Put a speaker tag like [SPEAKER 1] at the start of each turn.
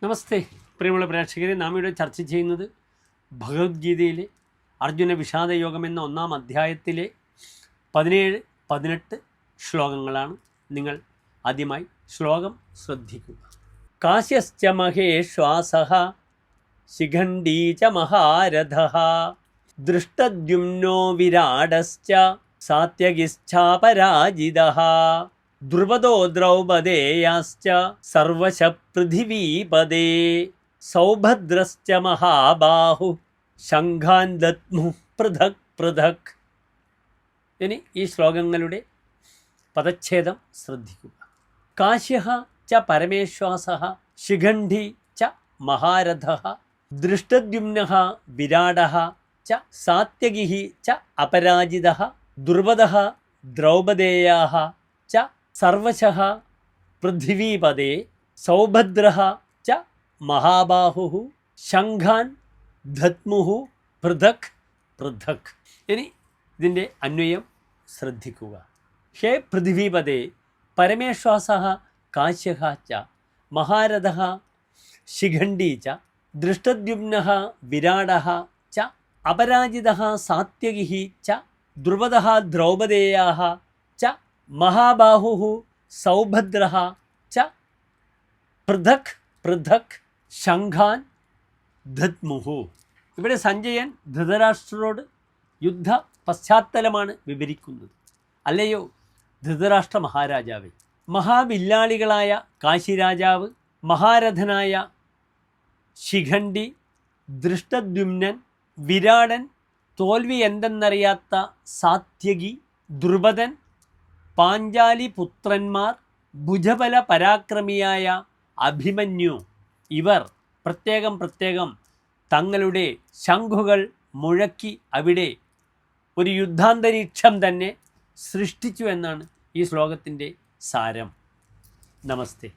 [SPEAKER 1] നമസ്തേ പ്രിയമുള്ള പ്രേക്ഷകരെ, നാം ഇവിടെ ചർച്ച ചെയ്യുന്നത് ഭഗവത്ഗീതയിലെ അർജുന വിഷാദയോഗം എന്ന 1-ാം അധ്യായത്തിലെ 17-18 ശ്ലോകങ്ങളാണ്. നിങ്ങൾ ആദ്യമായി ശ്ലോകം ശ്രദ്ധിക്കുക. കാശ്യശ്ച മഹേശ്വാസഃ ശിഖണ്ഡീ ച മഹാരഥഃ ദൃഷ്ടദ്യുമ്നോ വിരാടശ്ച സാത്യകിശ്ചാപരാജിതഃ ദ്രുപദോ ദ്രൗപദേയാശ്ച സർവശ പൃഥിവീപദേ സൗഭദ്രശ്ച മഹാബാഹു ശംഖാൻ ദദ്മു പൃഥക് പൃഥക്. ഇനി ഈ ശ്ലോകങ്ങളുടെ പദച്ഛേദം ശ്രദ്ധിക്കുക. കാശ്യഃ ച പരമേശ്വാസഃ ശിഖണ്ഡി ച മഹാരഥഃ ദൃഷ്ടദ്യുമ്നഃ വിരാടഃ ച സാത്യകിഃ ച അപരാജിതഃ ദ്രുപദഃ ദ്രൗപദേയാഃ ച സർവശഃ പൃഥിവീപദേ സൗഭദ്രഃ ച മഹാബാഹുഃ ശംഖാൻ ദദ്മുഃ പൃഥക് പൃഥക്. ഇനി ഇതിൻ്റെ അന്വയം ശ്രദ്ധിക്കുക. ഹേ പൃഥിവീപദേ പരമേശ്വാസഃ കാശ്യഃ ച മഹാരഥഃ ശിഖണ്ഡീ ച ദൃഷ്ടദ്യുമ്നഃ വിരാടഃ ച അപരാജിതഃ സാത്യകിഃ ച ദ്രുപദഃ ദ്രൗപദേയാഃ ച മഹാബാഹുഃ സൗഭദ്രഃ ച പൃഥക് പൃഥക് ശംഖാൻ ദദ്മുഃ. ഇവിടെ സഞ്ജയൻ ധൃതരാഷ്ട്രരോട് യുദ്ധ പശ്ചാത്തലമാണ് വിവരിക്കുന്നത്. അല്ലയോ ധൃതരാഷ്ട്ര മഹാരാജാവേ, മഹാവില്ലാളികളായ കാശിരാജാവ്, മഹാരഥനായ ശിഖണ്ഡി, ദൃഷ്ടദ്യുമ്നൻ, വിരാടൻ, തോൽവി എന്തെന്നറിയാത്ത സാത്യകി, ദ്രുപദൻ, പാഞ്ചാലി പുത്രന്മാർ, ഭുജബല പരാക്രമിയായ അഭിമന്യു, ഇവർ പ്രത്യേകം തങ്ങളുടെ ശംഖുകൾ മുഴക്കി അവിടെ ഒരു യുദ്ധാന്തരീക്ഷം തന്നെ സൃഷ്ടിച്ചു എന്നാണ് ഈ ശ്ലോകത്തിൻ്റെ സാരം. നമസ്തേ.